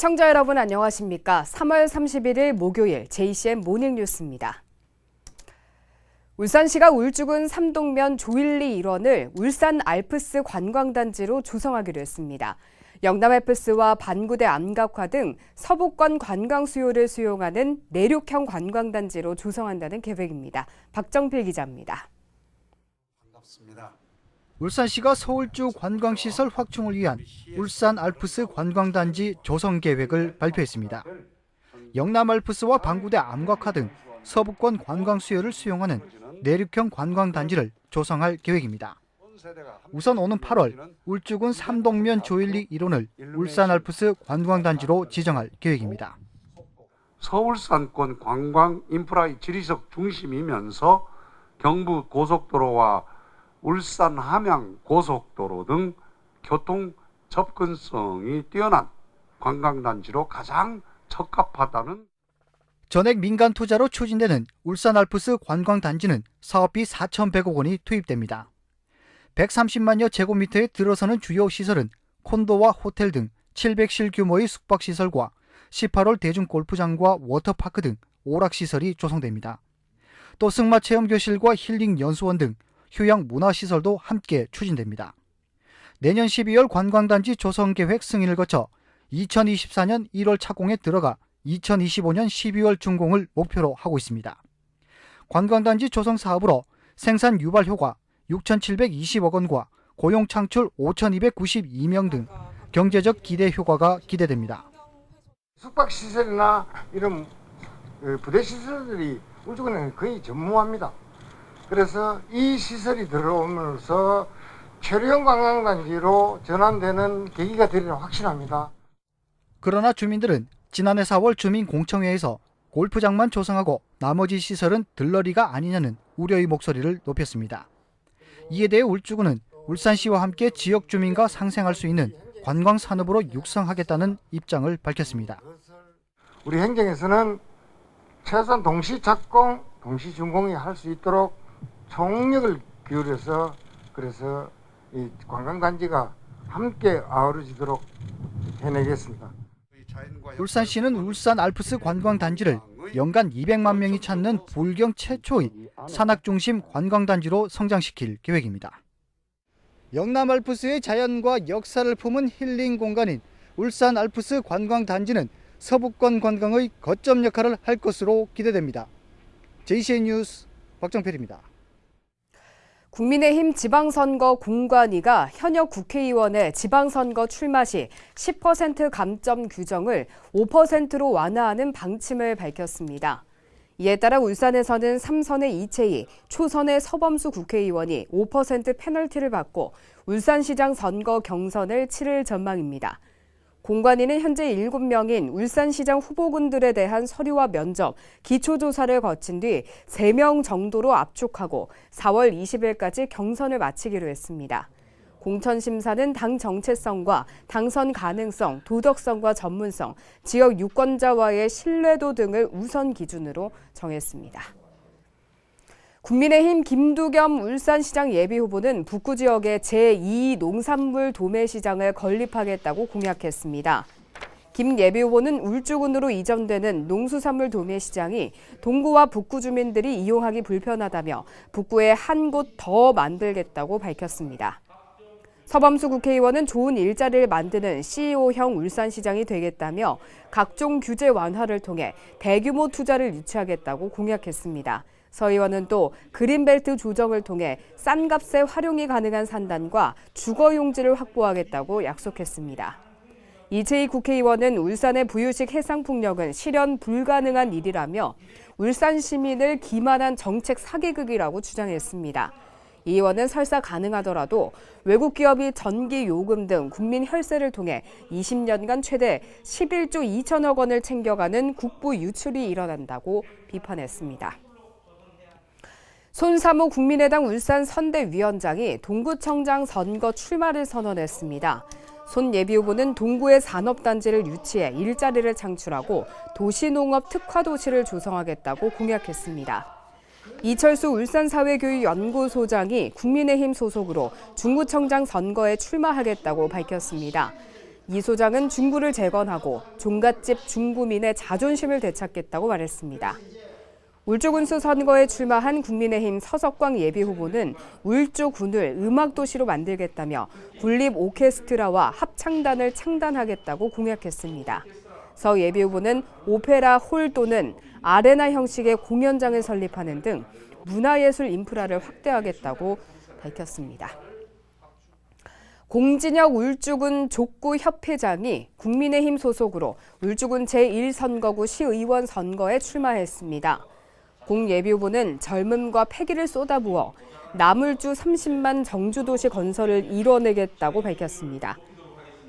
시청자 여러분 안녕하십니까? 3월 31일 목요일 JCM 모닝뉴스입니다. 울산시가 울주군 삼동면 조일리 일원을 울산 알프스 관광단지로 조성하기로 했습니다. 영남 알프스와 반구대 암각화 등 서부권 관광 수요를 수용하는 내륙형 관광단지로 조성한다는 계획입니다. 박정필 기자입니다. 반갑습니다. 울산시가 서울주 관광시설 확충을 위한 울산 알프스 관광단지 조성 계획을 발표했습니다. 영남 알프스와 반구대 암각화 등 서부권 관광 수요를 수용하는 내륙형 관광단지를 조성할 계획입니다. 우선 오는 8월 울주군 삼동면 조일리 일원을 울산 알프스 관광단지로 지정할 계획입니다. 서울산권 관광 인프라의 지리적 중심이면서 경부 고속도로와 울산 함양 고속도로 등 교통 접근성이 뛰어난 관광단지로 가장 적합하다는. 전액 민간 투자로 추진되는 울산 알프스 관광단지는 사업비 4,100억 원이 투입됩니다. 130만여 제곱미터에 들어서는 주요 시설은 콘도와 호텔 등 700실 규모의 숙박시설과 18홀 대중골프장과 워터파크 등 오락시설이 조성됩니다. 또 승마체험교실과 힐링연수원 등 휴양 문화시설도 함께 추진됩니다. 내년 12월 관광단지 조성계획 승인을 거쳐 2024년 1월 착공에 들어가 2025년 12월 준공을 목표로 하고 있습니다. 관광단지 조성 사업으로 생산 유발 효과 6,720억 원과 고용 창출 5,292명 등 경제적 기대 효과가 기대됩니다. 숙박시설이나 이런 부대시설들이 울주군에는 거의 전무합니다. 그래서 이 시설이 들어오면서 최루형 관광단지로 전환되는 계기가 되리라 확신합니다. 그러나 주민들은 지난해 4월 주민공청회에서 골프장만 조성하고 나머지 시설은 들러리가 아니냐는 우려의 목소리를 높였습니다. 이에 대해 울주군은 울산시와 함께 지역 주민과 상생할 수 있는 관광산업으로 육성하겠다는 입장을 밝혔습니다. 우리 행정에서는 최소한 동시 착공, 동시 준공이 할 수 있도록 총력을 기울여서 그래서 이 관광단지가 함께 아우러지도록 해내겠습니다. 울산시는 울산 알프스 관광단지를 연간 200만 명이 찾는 불경 최초의 산악중심 관광단지로 성장시킬 계획입니다. 영남 알프스의 자연과 역사를 품은 힐링 공간인 울산 알프스 관광단지는 서부권 관광의 거점 역할을 할 것으로 기대됩니다. JCN 뉴스 박정필입니다. 국민의힘 지방선거 공관위가 현역 국회의원의 지방선거 출마 시 10% 감점 규정을 5%로 완화하는 방침을 밝혔습니다. 이에 따라 울산에서는 3선의 이채희, 초선의 서범수 국회의원이 5% 페널티를 받고 울산시장 선거 경선을 치를 전망입니다. 공관위는 현재 7명인 울산시장 후보군들에 대한 서류와 면접, 기초조사를 거친 뒤 3명 정도로 압축하고 4월 20일까지 경선을 마치기로 했습니다. 공천심사는 당 정체성과 당선 가능성, 도덕성과 전문성, 지역 유권자와의 신뢰도 등을 우선 기준으로 정했습니다. 국민의힘 김두겸 울산시장 예비후보는 북구 지역의 제2 농산물 도매시장을 건립하겠다고 공약했습니다. 김 예비후보는 울주군으로 이전되는 농수산물 도매시장이 동구와 북구 주민들이 이용하기 불편하다며 북구에 한 곳 더 만들겠다고 밝혔습니다. 서범수 국회의원은 좋은 일자리를 만드는 CEO형 울산시장이 되겠다며 각종 규제 완화를 통해 대규모 투자를 유치하겠다고 공약했습니다. 서 의원은 또 그린벨트 조정을 통해 싼 값에 활용이 가능한 산단과 주거용지를 확보하겠다고 약속했습니다. 이채희 국회의원은 울산의 부유식 해상풍력은 실현 불가능한 일이라며 울산 시민을 기만한 정책 사기극이라고 주장했습니다. 이 의원은 설사 가능하더라도 외국 기업이 전기 요금 등 국민 혈세를 통해 20년간 최대 11조 2천억 원을 챙겨가는 국부 유출이 일어난다고 비판했습니다. 손사무 국민의당 울산 선대위원장이 동구청장 선거 출마를 선언했습니다. 손 예비후보는 동구의 산업단지를 유치해 일자리를 창출하고 도시농업 특화도시를 조성하겠다고 공약했습니다. 이철수 울산사회교육연구소장이 국민의힘 소속으로 중구청장 선거에 출마하겠다고 밝혔습니다. 이 소장은 중구를 재건하고 종갓집 중구민의 자존심을 되찾겠다고 말했습니다. 울주군수 선거에 출마한 국민의힘 서석광 예비후보는 울주군을 음악도시로 만들겠다며 군립 오케스트라와 합창단을 창단하겠다고 공약했습니다. 서 예비후보는 오페라 홀 또는 아레나 형식의 공연장을 설립하는 등 문화예술 인프라를 확대하겠다고 밝혔습니다. 공진혁 울주군 족구협회장이 국민의힘 소속으로 울주군 제1선거구 시의원 선거에 출마했습니다. 공 예비후보는 젊음과 패기를 쏟아부어 남울주 30만 정주도시 건설을 이뤄내겠다고 밝혔습니다.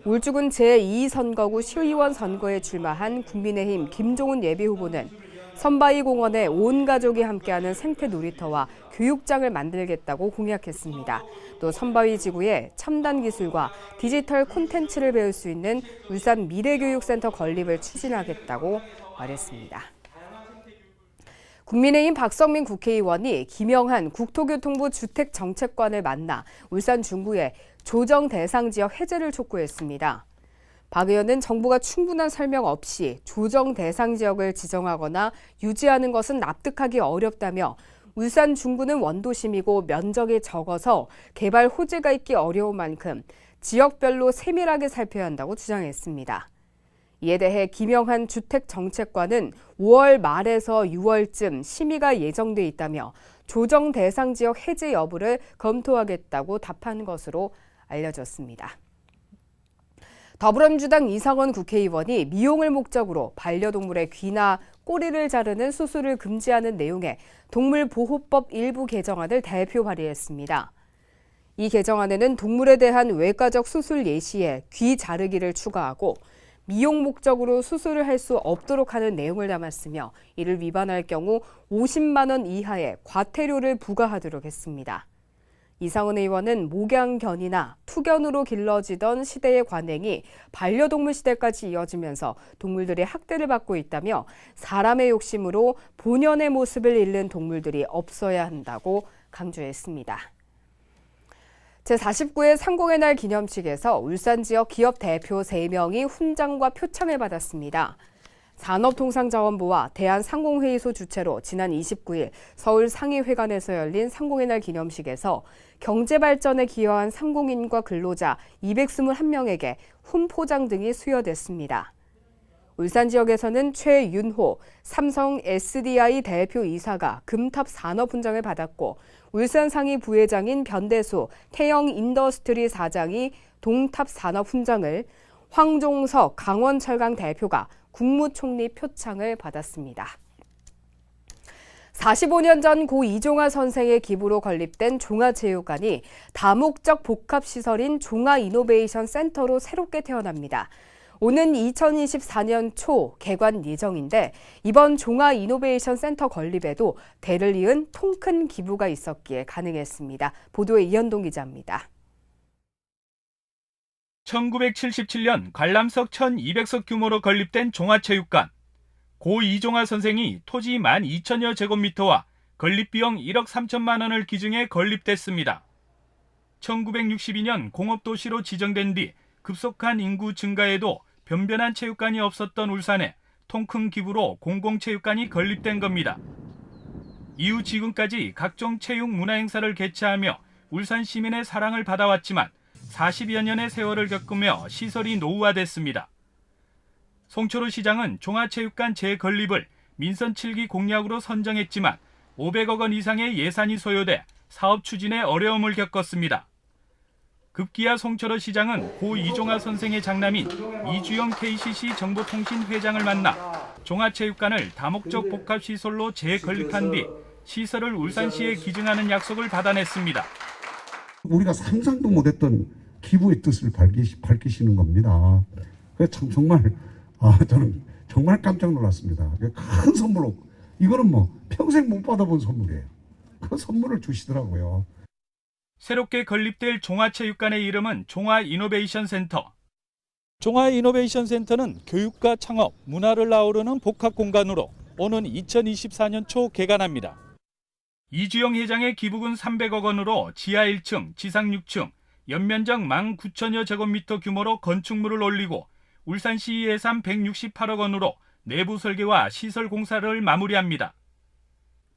울주군 제2선거구 시의원 선거에 출마한 국민의힘 김종훈 예비후보는 선바위 공원에 온 가족이 함께하는 생태 놀이터와 교육장을 만들겠다고 공약했습니다. 또 선바위 지구에 첨단 기술과 디지털 콘텐츠를 배울 수 있는 울산 미래교육센터 건립을 추진하겠다고 말했습니다. 국민의힘 박성민 국회의원이 김영한 국토교통부 주택정책관을 만나 울산 중구의 조정 대상 지역 해제를 촉구했습니다. 박 의원은 정부가 충분한 설명 없이 조정 대상 지역을 지정하거나 유지하는 것은 납득하기 어렵다며 울산 중구는 원도심이고 면적이 적어서 개발 호재가 있기 어려운 만큼 지역별로 세밀하게 살펴야 한다고 주장했습니다. 이에 대해 김영한 주택정책관은 5월 말에서 6월쯤 심의가 예정돼 있다며 조정 대상 지역 해제 여부를 검토하겠다고 답한 것으로 알려졌습니다. 더불어민주당 이상원 국회의원이 미용을 목적으로 반려동물의 귀나 꼬리를 자르는 수술을 금지하는 내용의 동물보호법 일부 개정안을 대표 발의했습니다. 이 개정안에는 동물에 대한 외과적 수술 예시에 귀 자르기를 추가하고 미용 목적으로 수술을 할 수 없도록 하는 내용을 담았으며 이를 위반할 경우 50만 원 이하의 과태료를 부과하도록 했습니다. 이상원 의원은 목양견이나 투견으로 길러지던 시대의 관행이 반려동물 시대까지 이어지면서 동물들이 학대를 받고 있다며 사람의 욕심으로 본연의 모습을 잃는 동물들이 없어야 한다고 강조했습니다. 제49회 상공의 날 기념식에서 울산 지역 기업 대표 3명이 훈장과 표창을 받았습니다. 산업통상자원부와 대한상공회의소 주최로 지난 29일 서울 상의회관에서 열린 상공의 날 기념식에서 경제발전에 기여한 상공인과 근로자 221명에게 훈포장 등이 수여됐습니다. 울산 지역에서는 최윤호 삼성 SDI 대표이사가 금탑 산업훈장을 받았고 울산상의 부회장인 변대수 태영인더스트리 사장이 동탑 산업훈장을, 황종석 강원철강 대표가 국무총리 표창을 받았습니다. 45년 전 고 이종화 선생의 기부로 건립된 종합체육관이 다목적 복합시설인 종합이노베이션 센터로 새롭게 태어납니다. 오는 2024년 초 개관 예정인데 이번 종합이노베이션 센터 건립에도 대를 이은 통큰 기부가 있었기에 가능했습니다. 보도에 이현동 기자입니다. 1977년 관람석 1200석 규모로 건립된 종합체육관. 고 이종화 선생이 토지 12,000여 제곱미터와 건립비용 1억 3천만 원을 기증해 건립됐습니다. 1962년 공업도시로 지정된 뒤 급속한 인구 증가에도 변변한 체육관이 없었던 울산에 통큰 기부로 공공체육관이 건립된 겁니다. 이후 지금까지 각종 체육 문화행사를 개최하며 울산 시민의 사랑을 받아왔지만 40여 년의 세월을 겪으며 시설이 노후화됐습니다. 송철호 시장은 종합체육관 재건립을 민선 7기 공약으로 선정했지만 500억 원 이상의 예산이 소요돼 사업 추진에 어려움을 겪었습니다. 급기야 송철호 시장은 고 이종화 선생의 장남인 이주영 KCC 정보통신 회장을 만나 종합체육관을 다목적 복합시설로 재건립한 뒤 시설을 울산시에 기증하는 약속을 받아냈습니다. 우리가 상상도 못했던 기부의 뜻을 밝히시는 겁니다. 그래서 참 정말 저는 정말 깜짝 놀랐습니다. 큰 선물로 이거는 뭐 평생 못 받아본 선물이에요. 그 선물을 주시더라고요. 새롭게 건립될 종합체육관의 이름은 종합이노베이션센터. 종합이노베이션센터는 교육과 창업, 문화를 아우르는 복합공간으로 오는 2024년 초 개관합니다. 이주영 회장의 기부금 300억 원으로 지하 1층, 지상 6층, 연면적 19,000여 제곱미터 규모로 건축물을 올리고 울산시 예산 168억 원으로 내부 설계와 시설 공사를 마무리합니다.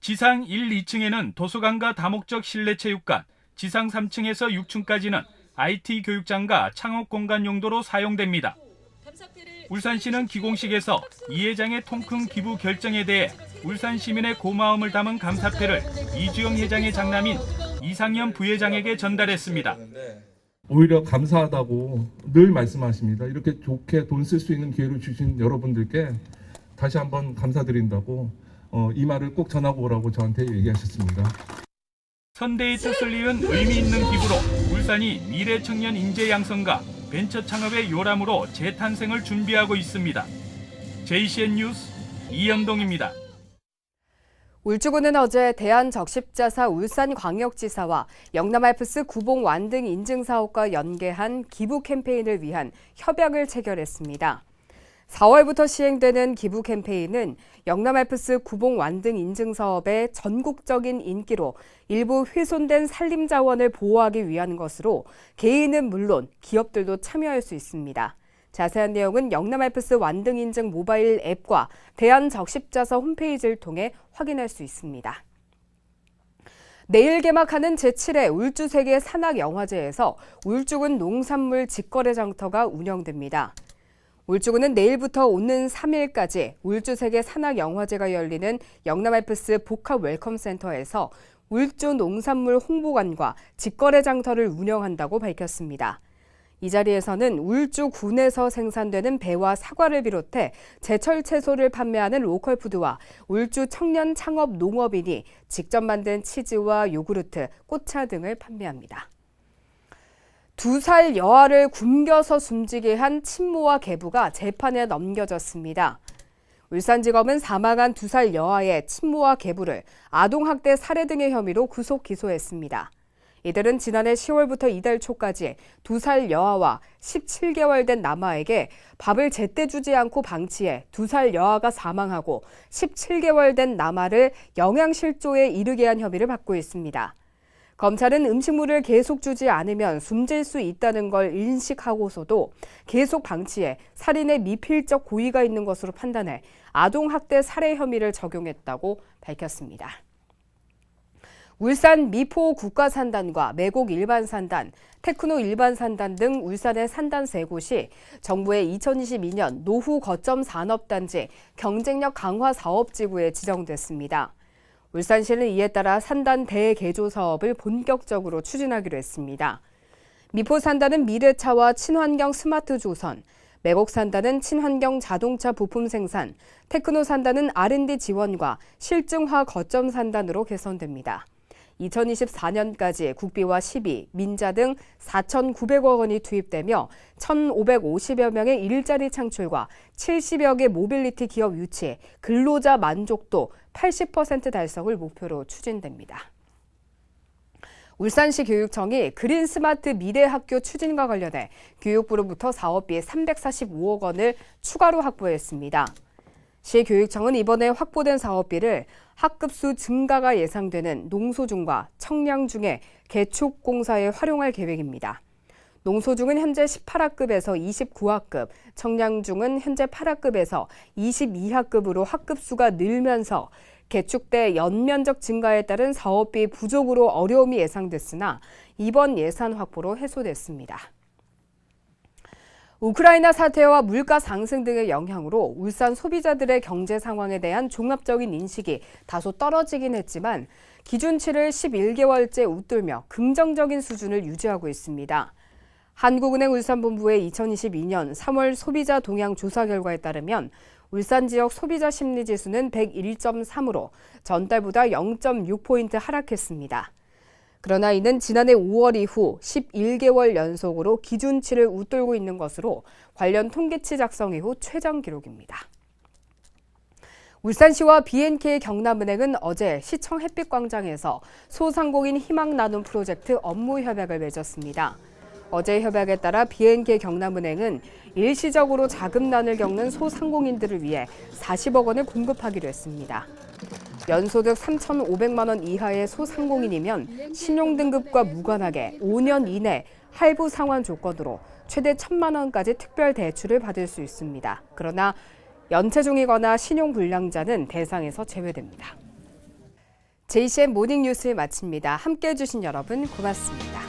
지상 1, 2층에는 도서관과 다목적 실내체육관, 지상 3층에서 6층까지는 IT 교육장과 창업 공간 용도로 사용됩니다. 울산시는 기공식에서 이 회장의 통큰 기부 결정에 대해 울산 시민의 고마움을 담은 감사패를 이주영 회장의 장남인 이상현 부회장에게 전달했습니다. 오히려 감사하다고 늘 말씀하십니다. 이렇게 좋게 돈 쓸 수 있는 기회를 주신 여러분들께 다시 한번 감사드린다고 이 말을 꼭 전하고 오라고 저한테 얘기하셨습니다. 선대의 뜻을 이은 의미 있는 기부로 울산이 미래 청년 인재 양성과 벤처 창업의 요람으로 재탄생을 준비하고 있습니다. JCN 뉴스 이현동입니다. 울주군은 어제 대한적십자사 울산광역지사와 영남알프스 구봉완등 인증사업과 연계한 기부 캠페인을 위한 협약을 체결했습니다. 4월부터 시행되는 기부 캠페인은 영남알프스 구봉완등 인증사업의 전국적인 인기로 일부 훼손된 산림자원을 보호하기 위한 것으로 개인은 물론 기업들도 참여할 수 있습니다. 자세한 내용은 영남알프스 완등인증 모바일 앱과 대한적십자사 홈페이지를 통해 확인할 수 있습니다. 내일 개막하는 제7회 울주세계 산악영화제에서 울주군 농산물 직거래 장터가 운영됩니다. 울주군은 내일부터 오는 3일까지 울주세계 산악영화제가 열리는 영남알프스 복합 웰컴센터에서 울주 농산물 홍보관과 직거래 장터를 운영한다고 밝혔습니다. 이 자리에서는 울주군에서 생산되는 배와 사과를 비롯해 제철 채소를 판매하는 로컬푸드와 울주 청년 창업 농업인이 직접 만든 치즈와 요구르트, 꽃차 등을 판매합니다. 2살 여아를 굶겨서 숨지게 한 친모와 계부가 재판에 넘겨졌습니다. 울산지검은 사망한 2살 여아의 친모와 계부를 아동학대 살해 등의 혐의로 구속 기소했습니다. 이들은 지난해 10월부터 이달 초까지 2살 여아와 17개월 된 남아에게 밥을 제때 주지 않고 방치해 2살 여아가 사망하고 17개월 된 남아를 영양실조에 이르게 한 혐의를 받고 있습니다. 검찰은 음식물을 계속 주지 않으면 숨질 수 있다는 걸 인식하고서도 계속 방치해 살인의 미필적 고의가 있는 것으로 판단해 아동학대 살해 혐의를 적용했다고 밝혔습니다. 울산 미포 국가산단과 매곡 일반산단, 테크노 일반산단 등 울산의 산단 3곳이 정부의 2022년 노후 거점 산업단지 경쟁력 강화 사업지구에 지정됐습니다. 울산시는 이에 따라 산단 대개조 사업을 본격적으로 추진하기로 했습니다. 미포 산단은 미래차와 친환경 스마트 조선, 매곡 산단은 친환경 자동차 부품 생산, 테크노 산단은 R&D 지원과 실증화 거점 산단으로 개선됩니다. 2024년까지 국비와 시비, 민자 등 4,900억 원이 투입되며 1,550여 명의 일자리 창출과 70여 개 모빌리티 기업 유치, 근로자 만족도 80% 달성을 목표로 추진됩니다. 울산시 교육청이 그린 스마트 미래 학교 추진과 관련해 교육부로부터 사업비 345억 원을 추가로 확보했습니다. 시 교육청은 이번에 확보된 사업비를 학급수 증가가 예상되는 농소중과 청량중의 개축공사에 활용할 계획입니다. 농소중은 현재 18학급에서 29학급, 청량중은 현재 8학급에서 22학급으로 학급수가 늘면서 개축대 연면적 증가에 따른 사업비 부족으로 어려움이 예상됐으나 이번 예산 확보로 해소됐습니다. 우크라이나 사태와 물가 상승 등의 영향으로 울산 소비자들의 경제 상황에 대한 종합적인 인식이 다소 떨어지긴 했지만 기준치를 11개월째 웃돌며 긍정적인 수준을 유지하고 있습니다. 한국은행 울산본부의 2022년 3월 소비자 동향 조사 결과에 따르면 울산 지역 소비자 심리지수는 101.3으로 전달보다 0.6포인트 하락했습니다. 그러나 이는 지난해 5월 이후 11개월 연속으로 기준치를 웃돌고 있는 것으로 관련 통계치 작성 이후 최장 기록입니다. 울산시와 BNK 경남은행은 어제 시청 햇빛광장에서 소상공인 희망 나눔 프로젝트 업무 협약을 맺었습니다. 어제 협약에 따라 BNK 경남은행은 일시적으로 자금난을 겪는 소상공인들을 위해 40억 원을 공급하기로 했습니다. 연소득 3,500만 원 이하의 소상공인이면 신용등급과 무관하게 5년 이내 할부 상환 조건으로 최대 1,000만 원까지 특별 대출을 받을 수 있습니다. 그러나 연체 중이거나 신용불량자는 대상에서 제외됩니다. JCN 모닝뉴스 마칩니다. 함께해 주신 여러분 고맙습니다.